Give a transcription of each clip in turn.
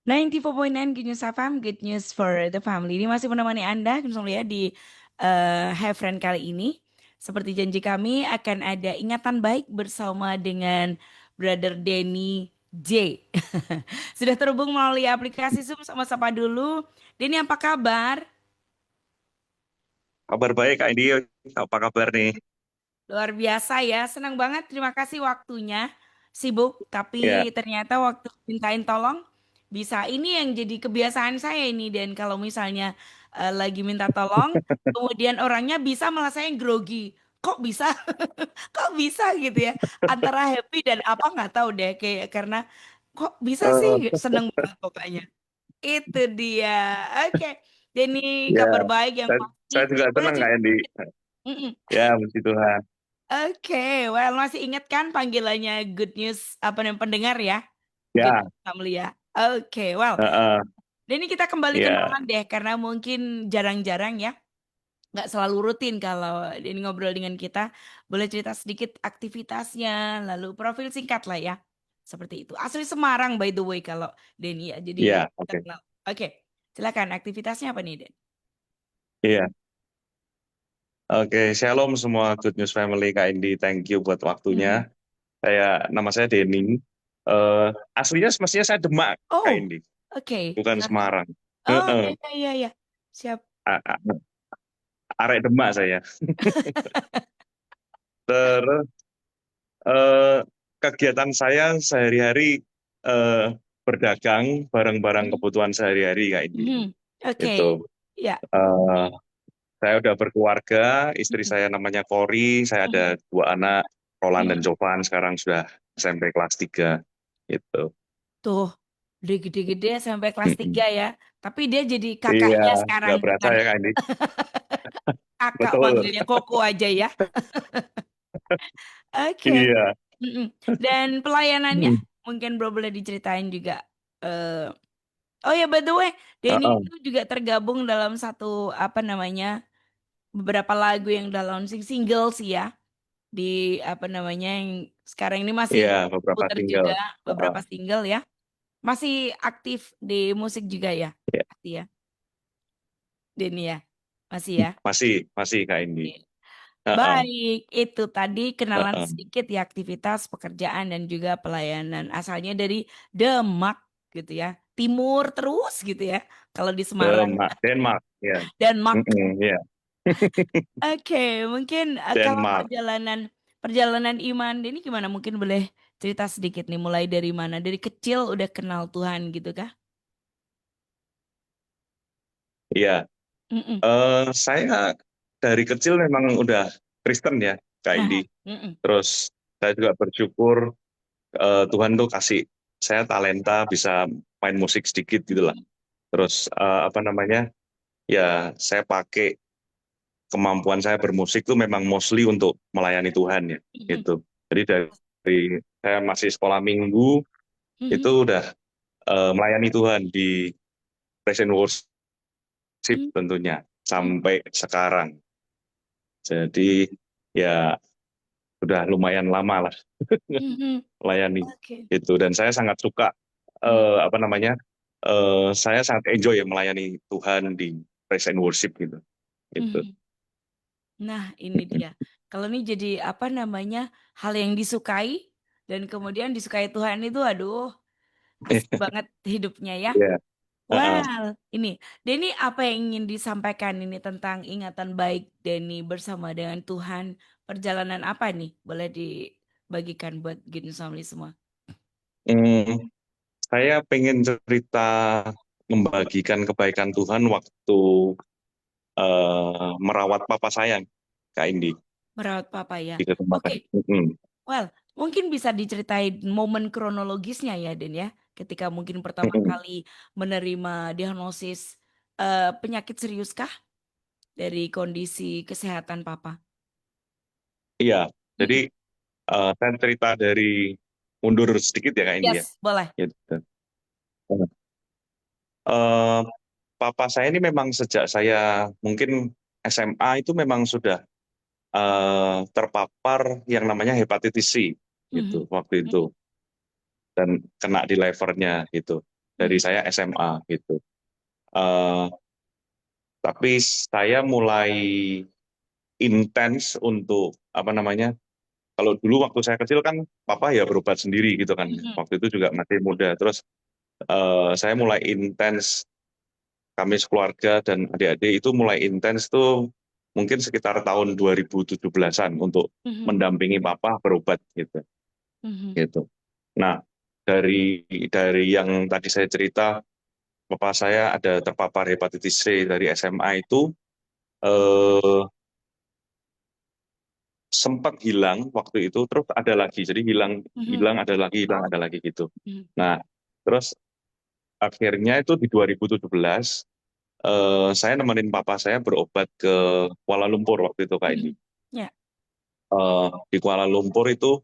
94.9 Good News FM, Good News for the Family. Ini masih menemani Anda, ya, di Have Friend kali ini. Seperti janji kami akan ada ingatan baik bersama dengan Brother Denny J. Sudah terhubung melalui aplikasi Zoom, sama sapa dulu. Denny, apa kabar? Kabar baik Kak Indi, apa kabar nih? Luar biasa ya, senang banget. Terima kasih waktunya. Sibuk, tapi Ya, ternyata waktu mintain tolong bisa. Ini yang jadi kebiasaan saya ini. Dan kalau misalnya lagi minta tolong, kemudian orangnya bisa, malah saya yang grogi. Kok bisa? Kok bisa gitu ya? Antara happy dan apa nggak tahu deh. Kayak karena kok bisa sih? eh, Seneng banget pokoknya. Itu dia. Oke. Jadi ya, kabar baik yang pasti. saya juga Boleh senang Kak cerita Indi. sedikit? Mm-mm. Ya, puji Tuhan. Oke, well, masih ingat kan panggilannya Good News apa namanya pendengar ya? Good Ya, News Family ya. Oke, well, heeh, dan ini kita kembali ya, kenalan deh karena mungkin jarang-jarang ya, nggak selalu rutin kalau ini ngobrol dengan kita. Boleh cerita sedikit aktivitasnya, lalu profil singkat lah ya. Seperti itu. Asli Semarang by the way kalau Denny ya. Jadi ya, kita oke. kenal. Oke, silakan aktivitasnya apa nih, Den? Iya, oke. Shalom semua Good News Family Kak Indi. Thank you buat waktunya. Mhm. Nama saya Denny. Eh, Aslinya semestinya saya Demak Kak Oh, Indi, oke. bukan Silakan. Semarang. Oh, Heeh, iya, iya, iya, iya. Siap. a- a- Arek Demak saya. Terus eh, kegiatan saya sehari-hari eh, berdagang barang-barang Mhm. kebutuhan sehari-hari Kak Indi. Mhm. Oke. Itu. Ya. Eh, saya udah berkeluarga, istri Mhm. saya namanya Kori, saya ada Mhm. dua anak, Roland dan Mhm. Jovan, sekarang sudah SMP kelas 3. Gitu. Tuh, udah gede-gede sampai kelas Mm-mm. 3 ya. Tapi dia jadi Iya, kakaknya sekarang, nggak berasa bukan ya Kak Indi. kakak Betul. manggilnya Koko aja ya. Oke. Iya. Mhm. Dan pelayanannya Hmm. mungkin Bro boleh diceritain juga. eh oh ya, by the way, Denny Heeh. itu juga tergabung dalam satu apa namanya beberapa lagu yang udah launching single sih ya, di apa namanya yang sekarang ini masih Iya, beberapa puter single. juga Heeh. beberapa single ya. Masih aktif di musik juga ya? Iya. Pasti ya, Denny ya? Masih ya? Masih Kak Indi. Oke. Heeh. Baik, itu tadi kenalan Heeh. sedikit ya aktivitas pekerjaan dan juga pelayanan. Asalnya dari Demak gitu ya. Timur terus gitu ya. Kalau di Semarang. Denmark, ya. Denmark. Mm-mm, ya. Oke, mungkin kalau Denmark. perjalanan perjalanan iman ini gimana? Mungkin boleh cerita sedikit nih mulai dari mana? Dari kecil udah kenal Tuhan gitu kah? Iya. Mm-mm. Saya dari kecil memang udah Kristen ya, Kak Aha. Indi. Mm-mm. Terus saya juga bersyukur Tuhan tuh kasih saya talenta bisa main musik sedikit gitu lah. Mm-mm. Terus apa namanya? Ya saya pakai kemampuan saya bermusik tuh memang mostly untuk melayani Tuhan ya, Mm-mm. gitu. Jadi dari saya masih sekolah minggu itu Mhm. udah melayani Tuhan di Praise and Worship Mhm. tentunya sampai sekarang. Jadi ya udah lumayan lama lah Mhm. melayani Oke. itu dan saya sangat suka Mhm. apa namanya saya sangat enjoy ya melayani Tuhan di praise and worship gitu itu. Mhm. Nah, ini dia. Kalau ini jadi apa namanya hal yang disukai dan kemudian disukai Tuhan itu, aduh, asik banget hidupnya ya. Ya. Heeh. Well, ini Denny apa yang ingin disampaikan ini tentang ingatan baik Denny bersama dengan Tuhan? Perjalanan apa nih? Boleh dibagikan buat Gini Family semua. Hmm, saya pengen cerita membagikan kebaikan Tuhan waktu merawat papa sayang Kak Indi Merawat Papa ya. di kesempatan. Oke. Mm-mm. Well, mungkin bisa diceritain momen kronologisnya ya, Den ya. Ketika mungkin pertama Mm-mm. kali menerima diagnosis penyakit seriuskah dari kondisi kesehatan Papa? Iya, jadi Mm-mm. saya cerita dari mundur sedikit ya Kak Indi ya. Yes, boleh. Gitu. Eh, Papa saya ini memang sejak saya mungkin SMA itu memang sudah terpapar yang namanya hepatitis C gitu Mhm. waktu itu Mhm. dan kena di levernya gitu. dari Mhm. saya SMA gitu. Eh, tapi saya mulai intens untuk apa namanya? Kalau dulu waktu saya kecil kan papa ya berobat sendiri gitu kan. Mhm. Waktu itu juga masih muda. Terus saya mulai intens, kami sekeluarga dan adik-adik itu mulai intens tuh mungkin sekitar tahun 2017-an untuk Mhm. mendampingi papa berobat gitu. Mhm. Gitu. Nah, dari yang tadi saya cerita, papa saya ada terpapar hepatitis C dari SMA itu eh, sempat hilang waktu itu, terus ada lagi. Jadi hilang, Mhm. hilang ada lagi gitu. Mhm. Nah, terus akhirnya itu di 2017 saya nemenin papa saya berobat ke Kuala Lumpur waktu itu Kak Indi. Mhm. Ya. Di Kuala Lumpur itu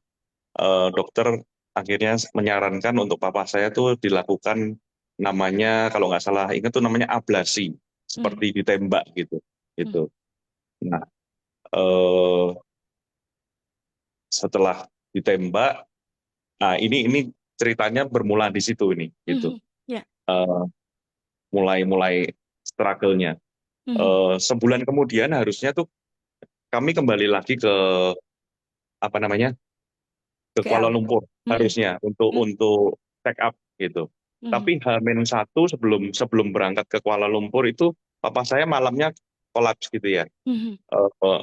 dokter akhirnya menyarankan untuk papa saya tuh dilakukan namanya kalau nggak salah ingat tuh namanya ablasi Mhm. seperti ditembak gitu Mhm. gitu. Nah eh, setelah ditembak, nah ini ceritanya bermula di situ ini gitu. Mhm. Ya. Eh, mulai struggle-nya. Mhm. Sebulan kemudian harusnya tuh kami kembali lagi ke apa namanya ke Kuala KL. Lumpur Mhm. harusnya untuk Mhm. check up gitu. Mhm. Tapi H-1 sebelum sebelum berangkat ke Kuala Lumpur itu papa saya malamnya kolaps gitu ya. Mhm. Eh,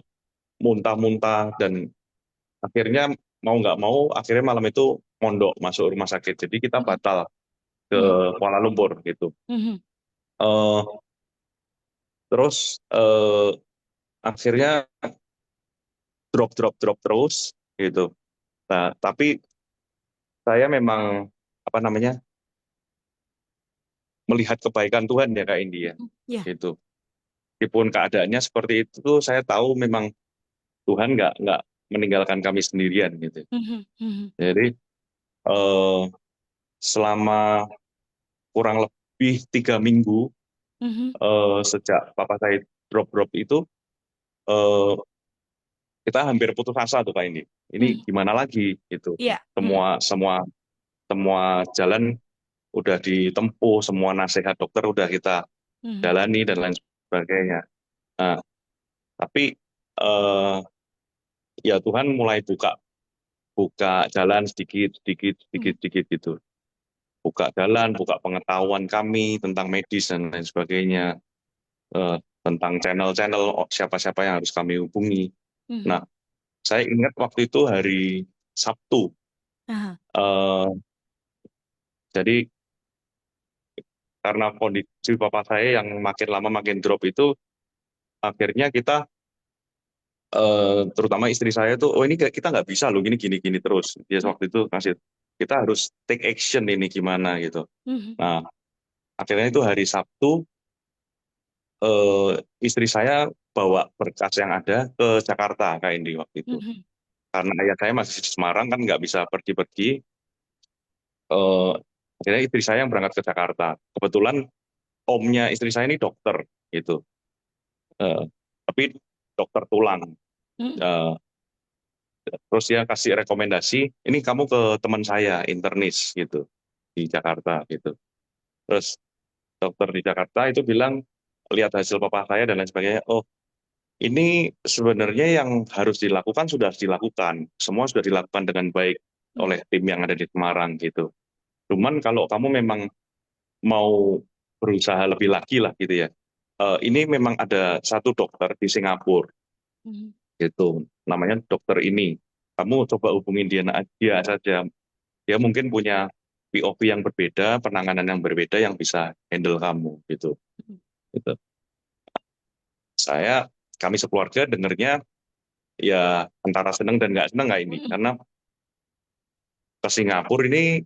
muntah-muntah dan akhirnya mau nggak mau akhirnya malam itu mondok masuk rumah sakit. Jadi kita Mhm. batal ke Mhm. Kuala Lumpur gitu. Mhm. Eh, terus akhirnya drop terus gitu. Nah, tapi saya memang apa namanya melihat kebaikan Tuhan ya Kak Indi ya. Mhm. Ya. Gitu. Meskipun keadaannya seperti itu, saya tahu memang Tuhan nggak meninggalkan kami sendirian gitu. Mhm. Mhm. Jadi eh, selama kurang lebih 3 minggu Mhm. sejak papa saya drop itu, eh, kita hampir putus asa tuh Kak Indi. Ini Mhm. gimana lagi gitu. Iya. Mhm. Semua semua semua jalan udah ditempuh, semua nasihat dokter udah kita Mhm. jalani dan lain sebagainya. Nah, tapi eh, ya Tuhan mulai buka buka jalan Mhm. sedikit gitu. Buka jalan, buka pengetahuan kami tentang medis dan lain sebagainya, tentang channel-channel siapa-siapa yang harus kami hubungi. Mhm. Nah, saya ingat waktu itu hari Sabtu. Aha. Eh, jadi karena kondisi papa saya yang makin lama makin drop itu, akhirnya kita, terutama istri saya tuh, oh ini kita nggak bisa loh, gini terus. Dia Mhm. waktu itu kasih, kita harus take action ini gimana gitu. Mhm. Nah, akhirnya itu hari Sabtu, eh, istri saya bawa berkas yang ada ke Jakarta Kak Indi waktu itu. Mhm. Karena ayah saya masih di Semarang kan nggak bisa pergi-pergi. eh, Akhirnya istri saya yang berangkat ke Jakarta. Kebetulan omnya istri saya ini dokter gitu. Eh, tapi dokter tulang. Mhm. Eh, terus dia kasih rekomendasi, ini kamu ke teman saya internis gitu di Jakarta gitu. Terus dokter di Jakarta itu bilang lihat hasil papa saya dan lain sebagainya. Oh, ini sebenarnya yang harus dilakukan sudah dilakukan. Semua sudah dilakukan dengan baik Mhm. oleh tim yang ada di Semarang gitu. Cuman kalau kamu memang mau berusaha lebih lagi lah gitu ya. Ini memang ada satu dokter di Singapura Mhm. gitu. Namanya dokter ini. Kamu coba hubungin dia saja. Dia mungkin punya POV yang berbeda, penanganan yang berbeda yang bisa handle kamu gitu. Mhm. Gitu. Saya kami sekeluarga dengernya ya antara seneng dan nggak seneng nggak ini Mhm. karena ke Singapura ini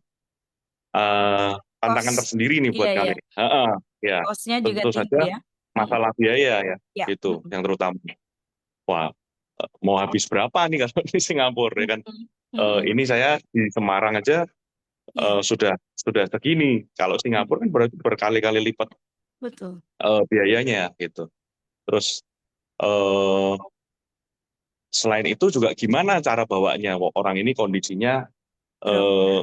eh, tantangan Kos. tersendiri nih Iya, buat iya. kami. Heeh, ya Kosnya juga tentu tinggi saja ya. Mhm. masalah biaya ya Ya. itu Mhm. yang terutama. Wah, mau habis berapa nih kalau di Singapura ya kan? Mhm. Mhm. Ini saya di Semarang aja Ya. sudah segini. Kalau Mhm. Singapura kan berarti berkali-kali lipat Betul. biayanya gitu. Terus eh, selain itu juga gimana cara bawanya? Wah, orang ini kondisinya Drop eh,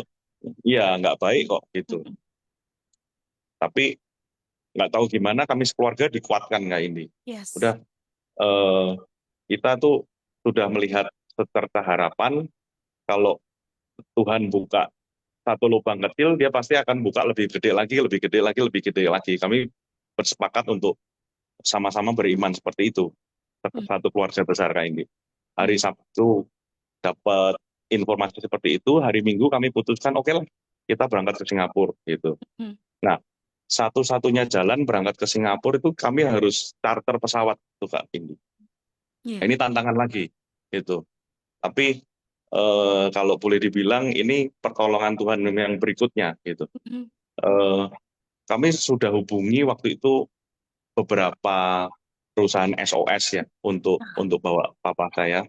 ya. ya nggak baik kok gitu. Mhm. Tapi nggak tahu gimana kami sekeluarga dikuatkan kayak ini. Yes. Udah, eh, kita tuh sudah melihat secerca harapan kalau Tuhan buka satu lubang kecil, dia pasti akan buka lebih gede lagi, lebih gede lagi, lebih gede lagi. Kami bersepakat untuk sama-sama beriman seperti itu. Mm, Satu keluarga besar kayak ini. Hari mm, Sabtu dapat informasi seperti itu, hari Minggu kami putuskan, oke lah, kita berangkat ke Singapura gitu. mm. Nah, satu-satunya jalan berangkat ke Singapura itu kami harus charter pesawat tuh Kak Indi. Iya. Ini tantangan lagi gitu. Tapi kalau boleh dibilang ini pertolongan Tuhan yang berikutnya gitu. Mm, Eh, Kami sudah hubungi waktu itu beberapa perusahaan SOS ya untuk bawa papa saya.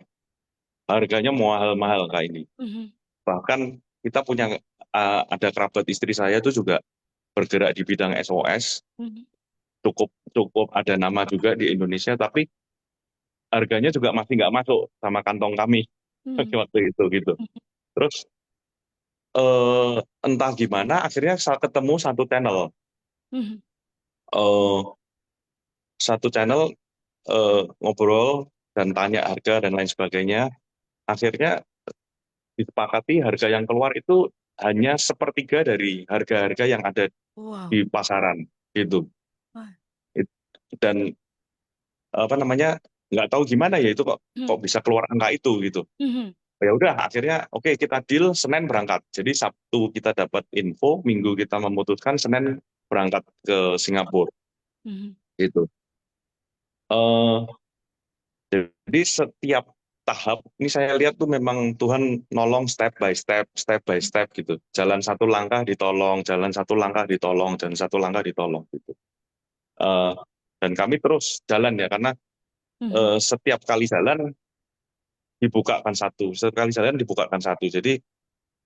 Harganya mahal-mahal Kak ini. mm, Bahkan kita punya ada kerabat istri saya itu juga bergerak di bidang SOS, mm, cukup cukup ada nama juga di Indonesia, tapi harganya juga masih nggak masuk sama kantong kami mm, waktu itu gitu. Terus entah gimana akhirnya saya ketemu mm, eh, satu channel ngobrol dan tanya harga dan lain sebagainya. Akhirnya disepakati harga yang keluar itu hanya sepertiga dari harga-harga yang ada wow. di pasaran gitu. Wah. It- Dan apa namanya nggak tahu gimana ya itu kok Mm, kok bisa keluar angka itu gitu. mm, Ya udah akhirnya oke kita deal Senin berangkat. Jadi Sabtu kita dapat info, Minggu kita memutuskan, Senin berangkat ke Singapura mm, gitu. Eh jadi setiap tahap ini saya lihat tuh memang Tuhan nolong step by step gitu. Jalan satu langkah ditolong, jalan satu langkah ditolong, jalan satu langkah ditolong gitu. Eh, dan kami terus jalan ya karena mm. setiap kali jalan dibukakan satu, setiap kali jalan dibukakan satu. Jadi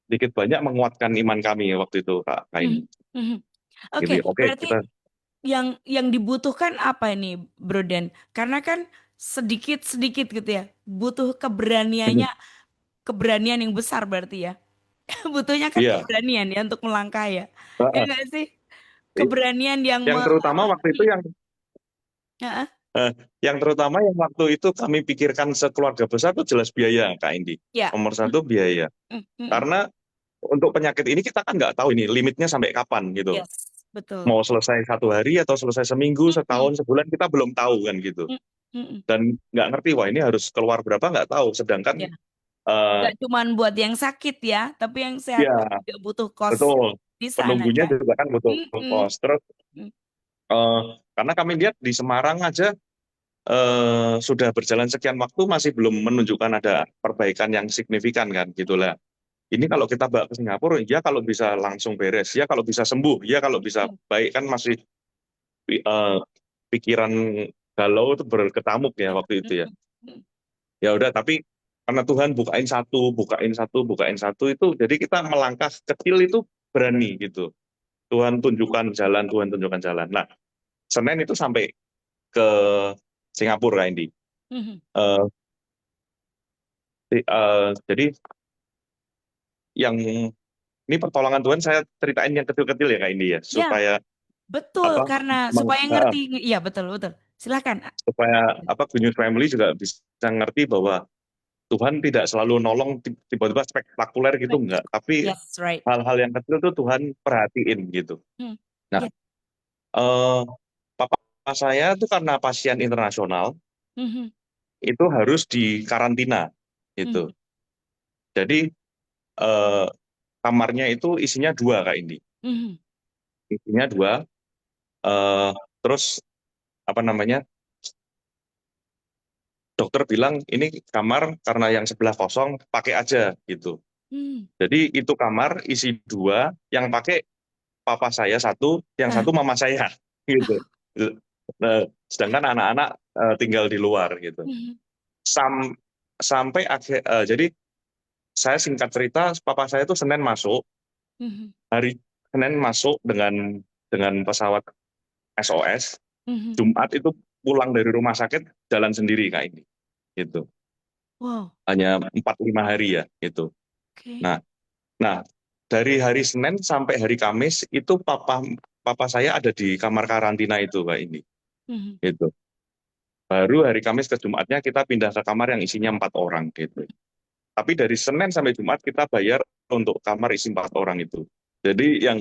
sedikit banyak menguatkan iman kami ya waktu itu Kak Mhm, ini. mhm. Oke, Jadi oke berarti kita yang dibutuhkan apa ini, Bro Den? Karena kan sedikit-sedikit gitu ya, butuh keberaniannya, keberanian yang besar berarti ya. Butuhnya kan iya. keberanian ya untuk melangkah ya. Ya Heeh. enggak sih? Keberanian yang Yang terutama waktu itu Heeh, eh, yang terutama yang waktu itu kami pikirkan sekeluarga besar itu jelas biaya Kak Indi. ya. Nomor Mm, satu biaya. mm, mm. Karena untuk penyakit ini kita kan nggak tahu ini limitnya sampai kapan gitu. Yes, betul. Mau selesai 1 hari atau selesai seminggu, Mm, mm, setahun, sebulan kita belum tahu kan gitu. mm, mm, mm. Dan nggak ngerti wah ini harus keluar berapa nggak tahu. Ya, Sedangkan eh, nggak cuman buat yang sakit ya, tapi yang sehat pun ya juga butuh kos betul di sana penunggunya kan. juga kan butuh Mm, mm, kos. Terus mm, eh, karena kami lihat di Semarang aja sudah berjalan sekian waktu masih belum menunjukkan ada perbaikan yang signifikan kan gitulah. Ini kalau kita bawa ke Singapura, ya kalau bisa langsung beres, ya kalau bisa sembuh, ya kalau bisa mm, baik kan masih eh, pikiran galau itu berketamuk ya waktu mm, itu ya. mm, mm. Ya udah, tapi karena Tuhan bukain satu, bukain satu, bukain satu itu, jadi kita melangkah kecil itu berani gitu. Tuhan tunjukkan jalan, Tuhan tunjukkan jalan. Nah, Senin itu sampai ke Singapura, Indi. Mhm. Eh, jadi yang ini pertolongan Tuhan saya ceritain yang kecil-kecil ya Kak Indi ya, Ya, supaya betul apa karena meng- supaya ngerti. Iya, betul, betul. Silakan. supaya apa Good News Family juga bisa ngerti bahwa Tuhan tidak selalu nolong tiba-tiba spektakuler gitu Baik. enggak, tapi Yes, right. hal-hal yang kecil tuh Tuhan perhatiin gitu. Hmm. Nah, Ya. eh, papa saya tuh karena pasien internasional Mhm. itu harus dikarantina Mhm. gitu. Jadi eh, kamarnya itu isinya dua Kak ini, Mhm. isinya dua. eh, Terus apa namanya? Dokter bilang ini kamar karena yang sebelah kosong pakai aja gitu. Hmm. Jadi itu kamar isi dua, yang pakai papa saya satu, yang Ah. satu mama saya gitu. Nah, sedangkan anak-anak tinggal di luar gitu. Mhm. Sam- Sampai akhir, jadi saya singkat cerita, papa saya itu Senin masuk, Mhm. hari Senin masuk dengan pesawat SOS, Mhm. Jumat itu pulang dari rumah sakit jalan sendiri Kak ini, gitu. Wow. Hanya 4-5 hari ya, gitu. Oke. Nah, nah dari hari Senin sampai hari Kamis itu papa papa saya ada di kamar karantina itu Kak ini, Mhm. gitu. Baru hari Kamis ke Jumatnya kita pindah ke kamar yang isinya 4 orang gitu. Tapi dari Senin sampai Jumat kita bayar untuk kamar isi 4 orang itu. Jadi yang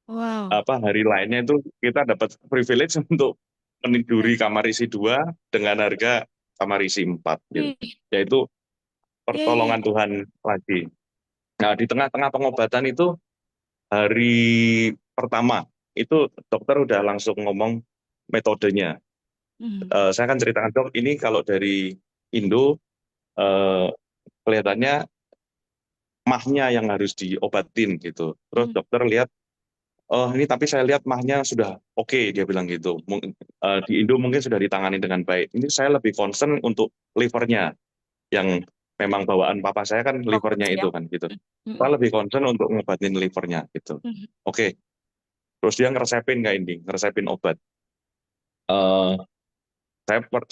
Wow. hari lainnya itu kita dapat privilege untuk Ya. meniduri kamar isi 2 dengan harga kamar isi 4 gitu. Ih, Yaitu iya, iya, iya. pertolongan Tuhan lagi. Nah, di tengah-tengah pengobatan itu hari pertama itu dokter udah langsung ngomong metodenya. Mhm. Saya kan ceritakan dok, ini kalau dari Indo eh, kelihatannya mahnya yang harus diobatin gitu. Terus Mhm. dokter lihat, oh ini tapi saya lihat mahnya sudah oke, dia bilang gitu. Di Indo mungkin sudah ditangani dengan baik. Ini saya lebih concern untuk livernya yang memang bawaan papa saya kan Fokus livernya ya. itu kan gitu. Saya Mhm. lebih concern untuk ngobatin livernya gitu. Mhm. Oke, terus dia ngeresepin kayak ini, ngeresepin obat. Eh,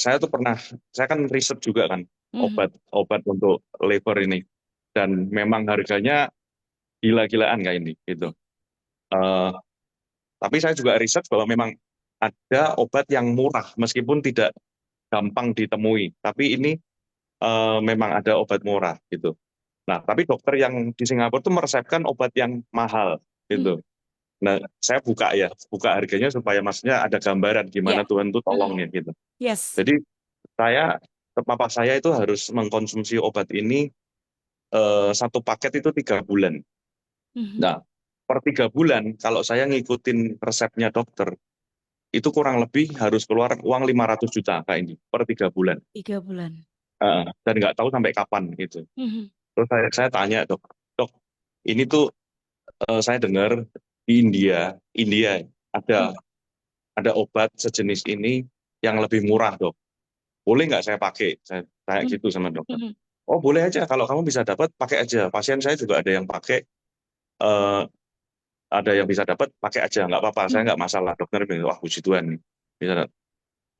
saya tuh pernah, saya kan riset juga kan Mhm. obat untuk liver ini, dan memang harganya gila-gilaan kayak ini gitu. Eh, tapi saya juga riset bahwa memang ada obat yang murah meskipun tidak gampang ditemui, tapi ini memang ada obat murah gitu. Nah, tapi dokter yang di Singapura tuh meresepkan obat yang mahal Mhm. gitu. Nah, saya buka harganya supaya maksudnya ada gambaran gimana Ya. Tuhan tuh Mhm. tolongnya gitu. Yes. Jadi saya, papa saya itu harus mengkonsumsi obat ini 1 paket itu 3 bulan. Mhm. Nah, per 3 bulan kalau saya ngikutin resepnya dokter itu kurang lebih harus keluar uang 500 juta kayak ini per 3 bulan. 3 bulan. Dan nggak tahu sampai kapan gitu. Mhm. Terus saya tanya dok, dok ini tuh saya dengar di India Mhm. ada obat sejenis ini yang lebih murah dok. Boleh nggak saya pakai? Saya tanya Mhm. gitu sama dokter. Mhm. Oh boleh aja, kalau kamu bisa dapat pakai aja. Pasien saya juga ada yang pakai, eh, ada yang bisa dapat pakai aja, nggak apa-apa. Saya Mhm. nggak masalah. Dokter bilang, wah puji Tuhan, bisa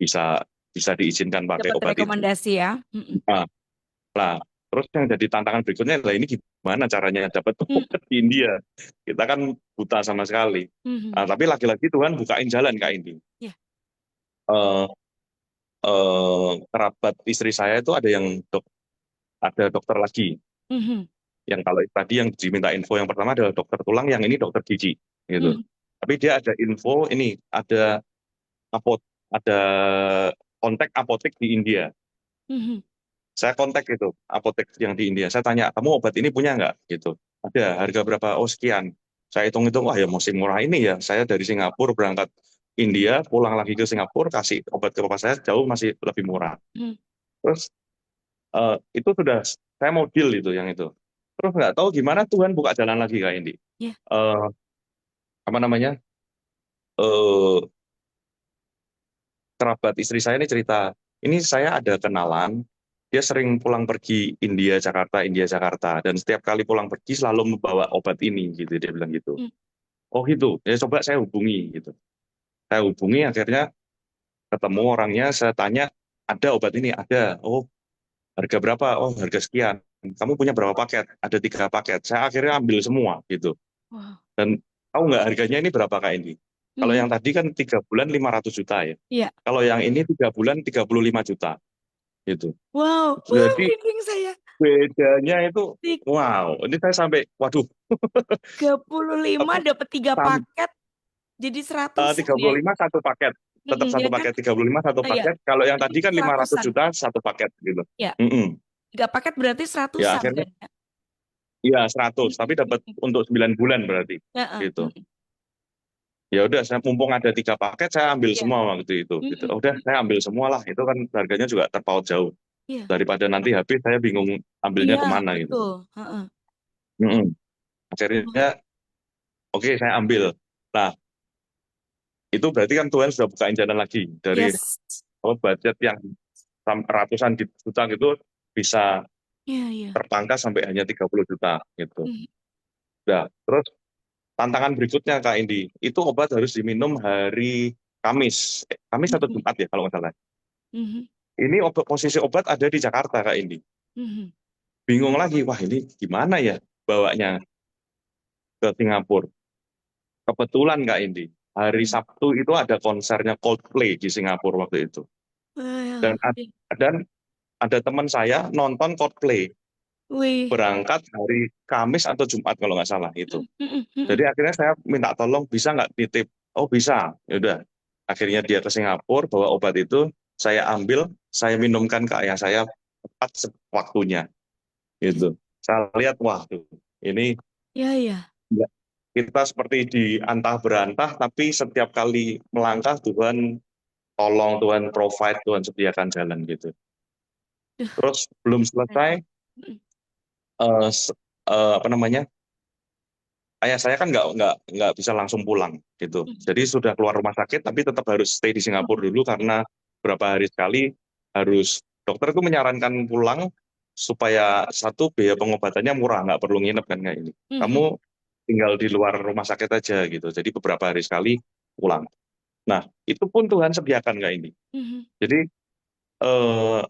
bisa bisa diizinkan pakai Dapat obat itu. rekomendasi ya. Mhm. Nah, lah, terus yang jadi tantangan berikutnya lah ini gimana caranya dapat Mhm. obat di India? Kita kan buta sama sekali. Mhm. Nah, tapi lagi-lagi Tuhan bukain jalan Kak Indi. Ya. Eh, Kerabat istri saya itu ada dokter lagi. Mhm. Yang kalau tadi yang diminta info yang pertama adalah dokter tulang, yang ini dokter gigi, gitu. Mhm. Tapi dia ada info ini, apot, ada kontak apotek di India. Mhm. Saya kontak itu apotek yang di India. Saya tanya, kamu obat ini punya nggak? Gitu. Ada, harga berapa? Oh sekian. Saya hitung-hitung, wah ya masih murah ini ya. Saya dari Singapura berangkat India, pulang lagi ke Singapura, kasih obat ke papa saya jauh masih lebih murah. Mhm. Terus itu sudah saya mau deal itu yang itu. Terus nggak tahu gimana Tuhan buka jalan lagi kayak ini. Ya. Eh, Apa namanya? eh Kerabat istri saya ini cerita, ini saya ada kenalan, dia sering pulang pergi India Jakarta, dan setiap kali pulang pergi selalu membawa obat ini, gitu dia bilang gitu. Mhm. Oh gitu, ya coba saya hubungi gitu. Saya hubungi akhirnya ketemu orangnya, saya tanya ada obat ini, ada. Oh harga berapa? Oh harga sekian. Kamu punya berapa paket? Ada 3 paket. Saya akhirnya ambil semua gitu. Wow. Dan tahu nggak harganya ini berapa Kak ini? Kalau Mhm. yang tadi kan 3 bulan 500 juta ya. Iya. Kalau yang ini 3 bulan 35 juta gitu. Wow. Wow, Jadi merinding saya. bedanya itu wow. Ini saya sampai waduh 35 apa dapat 3 sam, paket jadi seratusan ya? 35 satu paket. Tetap Mhm, satu ya kan? paket 35 satu Iya, paket. Kalau yang jadi tadi kan 500 seratusan. juta satu paket gitu. Ya, Mm-mm. 3 paket berarti Ya seratusan akhirnya kan ya? ya 100 Mhm. tapi dapat Mhm. untuk 9 bulan berarti Heeh, gitu. mhm. Ya udah saya mumpung ada 3 paket saya ambil Iya. semua waktu itu gitu. Mhm. Udah Mhm. saya ambil semua lah, itu kan harganya juga terpaut jauh Iya. daripada nanti habis saya bingung ambilnya Iya, kemana gitu. betul, heeh. Mm-mm. Wah. Akhirnya oke saya ambil. Nah itu berarti kan Tuhan sudah bukain jalan lagi dari Yes. budget yang ratusan juta gitu bisa Iya, iya. terpangkas sampai hanya 30 juta gitu. Mhm. Nah, terus tantangan berikutnya Kak Indi, itu obat harus diminum hari Kamis. Kamis atau Mhm. Jumat ya kalau nggak salah. Mhm. Ini posisi obat ada di Jakarta Kak Indi. Mhm. Bingung lagi, wah ini gimana ya bawanya ke Singapura. kebetulan Kak Indi, hari Hmm. Sabtu itu ada konsernya Coldplay di Singapura waktu itu. Dan Wah, dan ada teman saya nonton Coldplay wih. berangkat hari Kamis atau Jumat kalau nggak salah itu. Mm, mm, mm, Jadi mm. akhirnya saya minta tolong bisa nggak titip? Oh bisa, ya udah. Akhirnya dia ke Singapura bawa obat itu, saya ambil, saya minumkan ke ayah saya tepat waktunya Yes. gitu. Saya lihat wah tuh, ini Ya, ya. nggak- kita seperti di antah berantah, tapi setiap kali melangkah Tuhan tolong, Tuhan provide, Tuhan sediakan jalan gitu. Duh, Terus belum keren selesai, banget. Mm, eh, s- apa namanya? Ayah saya kan nggak bisa langsung pulang gitu. mm, Jadi sudah keluar rumah sakit tapi tetap harus stay di Singapura mm, dulu karena beberapa hari sekali harus dokter itu menyarankan pulang supaya satu biaya pengobatannya murah nggak perlu nginep kan kayak ini. mm, mm, Kamu tinggal di luar rumah sakit aja gitu. Jadi beberapa hari sekali pulang. Nah itu pun Tuhan sediakan kayak ini. mm, Jadi eh,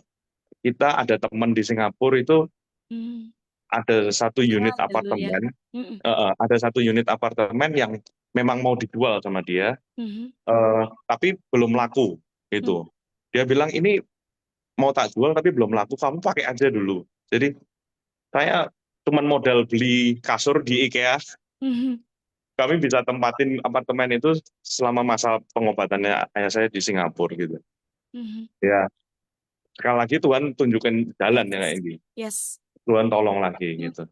kita ada teman di Singapura itu mm. ada satu unit Haleluya. apartemen, Mm, ada satu unit apartemen yang memang mau dijual sama dia, mm, tapi belum laku mm, gitu. Dia bilang ini mau tak jual tapi belum laku, kamu pakai aja dulu. Jadi saya cuman modal beli kasur di IKEA, mm, kami bisa tempatin apartemen itu selama masa pengobatannya ayah saya di Singapura gitu. mm. Ya, sekali lagi Tuhan tunjukin jalan ya kayak Yes. ini. Yes. Tuhan tolong lagi Mm. gitu.